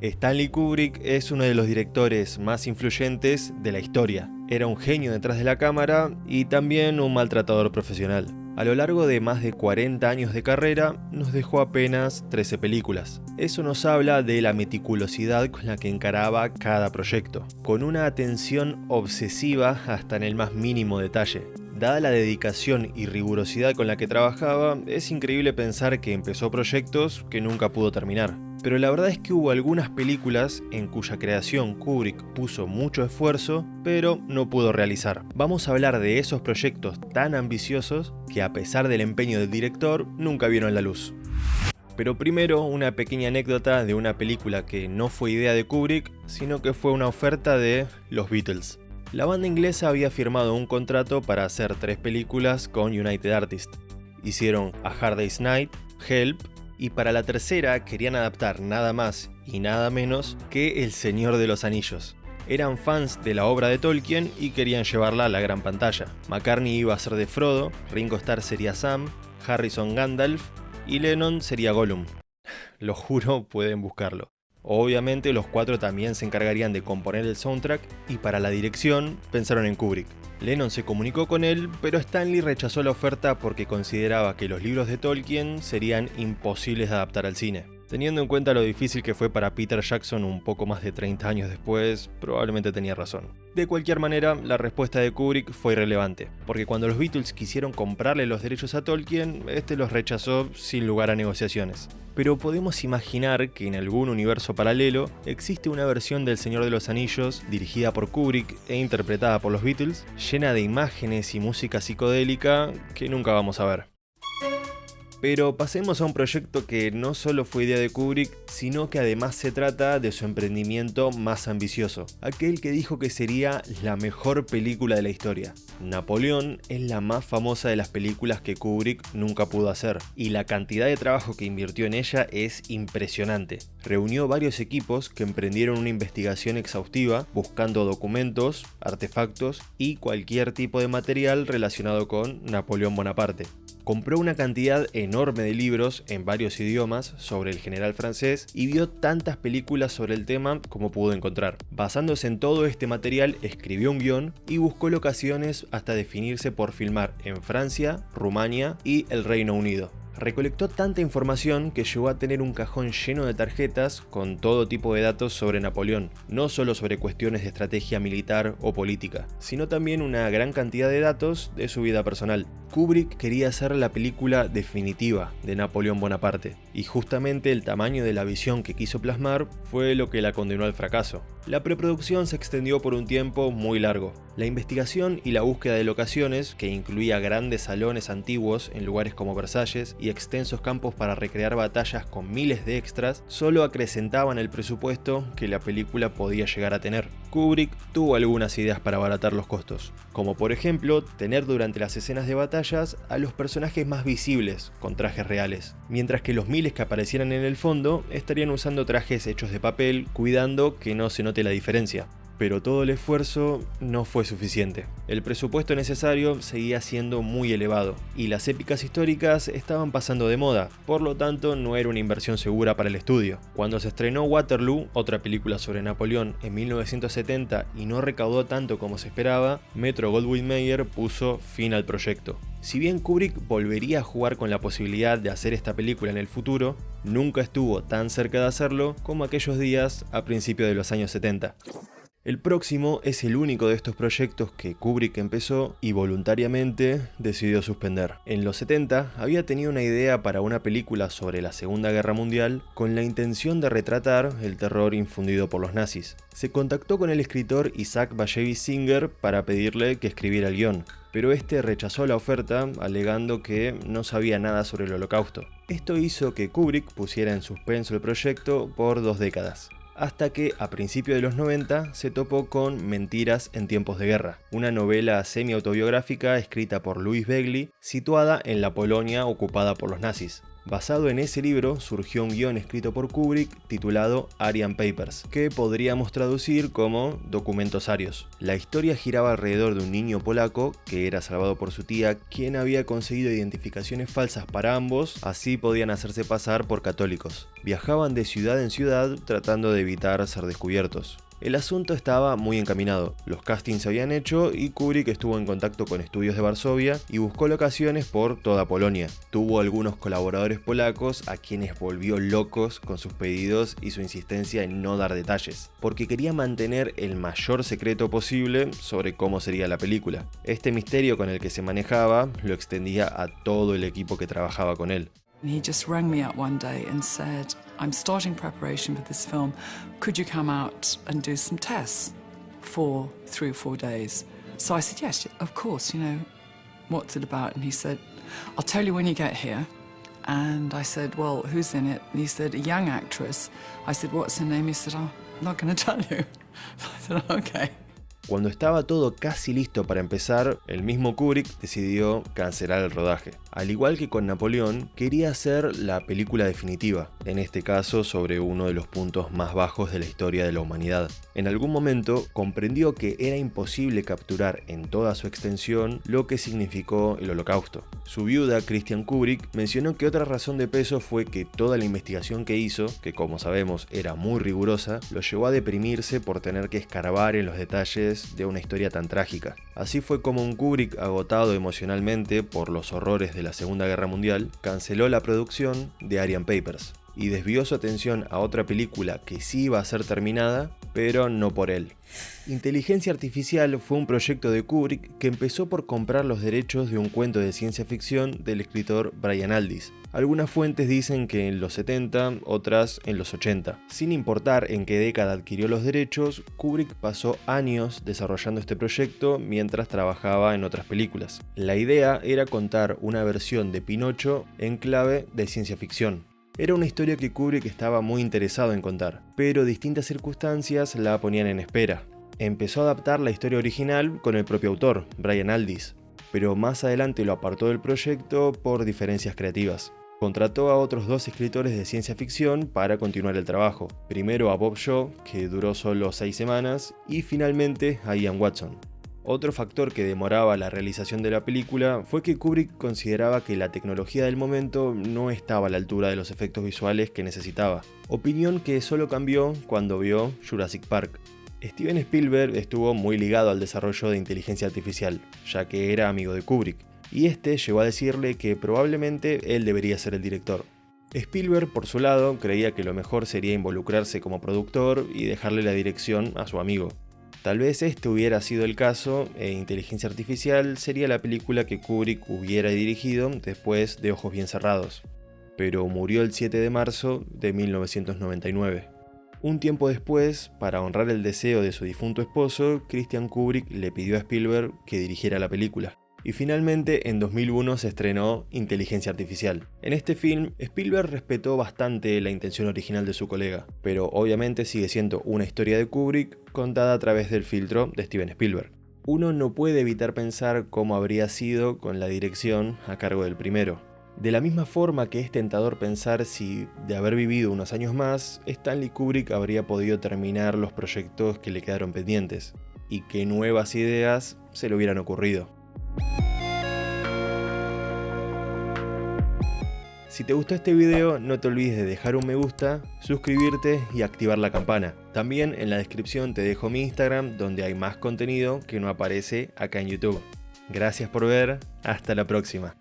Stanley Kubrick es uno de los directores más influyentes de la historia. Era un genio detrás de la cámara y también un maltratador profesional. A lo largo de más de 40 años de carrera, nos dejó apenas 13 películas. Eso nos habla de la meticulosidad con la que encaraba cada proyecto, con una atención obsesiva hasta en el más mínimo detalle. Dada la dedicación y rigurosidad con la que trabajaba, es increíble pensar que empezó proyectos que nunca pudo terminar. Pero la verdad es que hubo algunas películas en cuya creación Kubrick puso mucho esfuerzo, pero no pudo realizar. Vamos a hablar de esos proyectos tan ambiciosos que, a pesar del empeño del director, nunca vieron la luz. Pero primero, una pequeña anécdota de una película que no fue idea de Kubrick, sino que fue una oferta de los Beatles. La banda inglesa había firmado un contrato para hacer 3 películas con United Artists. Hicieron A Hard Day's Night, Help, y para la tercera querían adaptar nada más y nada menos que El Señor de los Anillos. Eran fans de la obra de Tolkien y querían llevarla a la gran pantalla. McCartney iba a ser de Frodo, Ringo Starr sería Sam, Harrison Gandalf y Lennon sería Gollum. Lo juro, pueden buscarlo. Obviamente los 4 también se encargarían de componer el soundtrack y para la dirección pensaron en Kubrick. Lennon se comunicó con él, pero Stanley rechazó la oferta porque consideraba que los libros de Tolkien serían imposibles de adaptar al cine. Teniendo en cuenta lo difícil que fue para Peter Jackson un poco más de 30 años después, probablemente tenía razón. De cualquier manera, la respuesta de Kubrick fue irrelevante, porque cuando los Beatles quisieron comprarle los derechos a Tolkien, este los rechazó sin lugar a negociaciones. Pero podemos imaginar que en algún universo paralelo existe una versión del Señor de los Anillos dirigida por Kubrick e interpretada por los Beatles, llena de imágenes y música psicodélica que nunca vamos a ver. Pero pasemos a un proyecto que no solo fue idea de Kubrick, sino que además se trata de su emprendimiento más ambicioso, aquel que dijo que sería la mejor película de la historia. Napoleón es la más famosa de las películas que Kubrick nunca pudo hacer, y la cantidad de trabajo que invirtió en ella es impresionante. Reunió varios equipos que emprendieron una investigación exhaustiva, buscando documentos, artefactos y cualquier tipo de material relacionado con Napoleón Bonaparte. Compró una cantidad enorme de libros en varios idiomas sobre el general francés y vio tantas películas sobre el tema como pudo encontrar. Basándose en todo este material, escribió un guión y buscó locaciones hasta definirse por filmar en Francia, Rumania y el Reino Unido. Recolectó tanta información que llegó a tener un cajón lleno de tarjetas con todo tipo de datos sobre Napoleón, no solo sobre cuestiones de estrategia militar o política, sino también una gran cantidad de datos de su vida personal. Kubrick quería hacer la película definitiva de Napoleón Bonaparte, y justamente el tamaño de la visión que quiso plasmar fue lo que la condenó al fracaso. La preproducción se extendió por un tiempo muy largo. La investigación y la búsqueda de locaciones, que incluía grandes salones antiguos en lugares como Versalles y extensos campos para recrear batallas con miles de extras, solo acrecentaban el presupuesto que la película podía llegar a tener. Kubrick tuvo algunas ideas para abaratar los costos, como por ejemplo tener durante las escenas de batallas a los personajes más visibles con trajes reales, mientras que los miles que aparecieran en el fondo estarían usando trajes hechos de papel, cuidando que no se note la diferencia. Pero todo el esfuerzo no fue suficiente. El presupuesto necesario seguía siendo muy elevado, y las épicas históricas estaban pasando de moda, por lo tanto no era una inversión segura para el estudio. Cuando se estrenó Waterloo, otra película sobre Napoleón, en 1970 y no recaudó tanto como se esperaba, Metro-Goldwyn-Mayer puso fin al proyecto. Si bien Kubrick volvería a jugar con la posibilidad de hacer esta película en el futuro, nunca estuvo tan cerca de hacerlo como aquellos días a principios de los años 70. El próximo es el único de estos proyectos que Kubrick empezó y voluntariamente decidió suspender. En los 70 había tenido una idea para una película sobre la Segunda Guerra Mundial con la intención de retratar el terror infundido por los nazis. Se contactó con el escritor Isaac Bashevis Singer para pedirle que escribiera el guión, pero este rechazó la oferta alegando que no sabía nada sobre el Holocausto. Esto hizo que Kubrick pusiera en suspenso el proyecto por 2 décadas. Hasta que a principios de los 90 se topó con Mentiras en tiempos de guerra, una novela semi-autobiográfica escrita por Louis Begley, situada en la Polonia ocupada por los nazis. Basado en ese libro surgió un guión escrito por Kubrick titulado Aryan Papers, que podríamos traducir como documentos arios. La historia giraba alrededor de un niño polaco que era salvado por su tía, quien había conseguido identificaciones falsas para ambos, así podían hacerse pasar por católicos. Viajaban de ciudad en ciudad tratando de evitar ser descubiertos. El asunto estaba muy encaminado, los castings se habían hecho y Kubrick estuvo en contacto con estudios de Varsovia y buscó locaciones por toda Polonia. Tuvo algunos colaboradores polacos a quienes volvió locos con sus pedidos y su insistencia en no dar detalles, porque quería mantener el mayor secreto posible sobre cómo sería la película. Este misterio con el que se manejaba lo extendía a todo el equipo que trabajaba con él. He just rang me up one day and said, I'm starting preparation for this film. Could you come out and do some tests for 3 or 4 days? So I said, yes, of course, what's it about? And he said, I'll tell you when you get here. And I said, well, who's in it? And he said, a young actress. I said, what's her name? He said, oh, I'm not going to tell you. I said, okay. Cuando estaba todo casi listo para empezar, el mismo Kubrick decidió cancelar el rodaje. Al igual que con Napoleón, quería hacer la película definitiva, en este caso sobre uno de los puntos más bajos de la historia de la humanidad. En algún momento comprendió que era imposible capturar en toda su extensión lo que significó el Holocausto. Su viuda, Christiane Kubrick, mencionó que otra razón de peso fue que toda la investigación que hizo, que como sabemos era muy rigurosa, lo llevó a deprimirse por tener que escarbar en los detalles de una historia tan trágica. Así fue como un Kubrick agotado emocionalmente por los horrores de la Segunda Guerra Mundial, canceló la producción de Aryan Papers y desvió su atención a otra película que sí iba a ser terminada, pero no por él. Inteligencia Artificial fue un proyecto de Kubrick que empezó por comprar los derechos de un cuento de ciencia ficción del escritor Brian Aldiss. Algunas fuentes dicen que en los 70, otras en los 80. Sin importar en qué década adquirió los derechos, Kubrick pasó años desarrollando este proyecto mientras trabajaba en otras películas. La idea era contar una versión de Pinocho en clave de ciencia ficción. Era una historia que Kubrick estaba muy interesado en contar, pero distintas circunstancias la ponían en espera. Empezó a adaptar la historia original con el propio autor, Brian Aldiss, pero más adelante lo apartó del proyecto por diferencias creativas. Contrató a otros 2 escritores de ciencia ficción para continuar el trabajo. Primero a Bob Shaw, que duró solo 6 semanas, y finalmente a Ian Watson. Otro factor que demoraba la realización de la película fue que Kubrick consideraba que la tecnología del momento no estaba a la altura de los efectos visuales que necesitaba. Opinión que solo cambió cuando vio Jurassic Park. Steven Spielberg estuvo muy ligado al desarrollo de inteligencia artificial, ya que era amigo de Kubrick, y este llegó a decirle que probablemente él debería ser el director. Spielberg, por su lado, creía que lo mejor sería involucrarse como productor y dejarle la dirección a su amigo. Tal vez este hubiera sido el caso e Inteligencia Artificial sería la película que Kubrick hubiera dirigido después de Ojos Bien Cerrados, pero murió el 7 de marzo de 1999. Un tiempo después, para honrar el deseo de su difunto esposo, Christian Kubrick le pidió a Spielberg que dirigiera la película. Y finalmente, en 2001 se estrenó Inteligencia Artificial. En este film, Spielberg respetó bastante la intención original de su colega, pero obviamente sigue siendo una historia de Kubrick contada a través del filtro de Steven Spielberg. Uno no puede evitar pensar cómo habría sido con la dirección a cargo del primero. De la misma forma que es tentador pensar si, de haber vivido unos años más, Stanley Kubrick habría podido terminar los proyectos que le quedaron pendientes, y qué nuevas ideas se le hubieran ocurrido. Si te gustó este video, no te olvides de dejar un me gusta, suscribirte y activar la campana. También en la descripción te dejo mi Instagram, donde hay más contenido que no aparece acá en YouTube. Gracias por ver, hasta la próxima.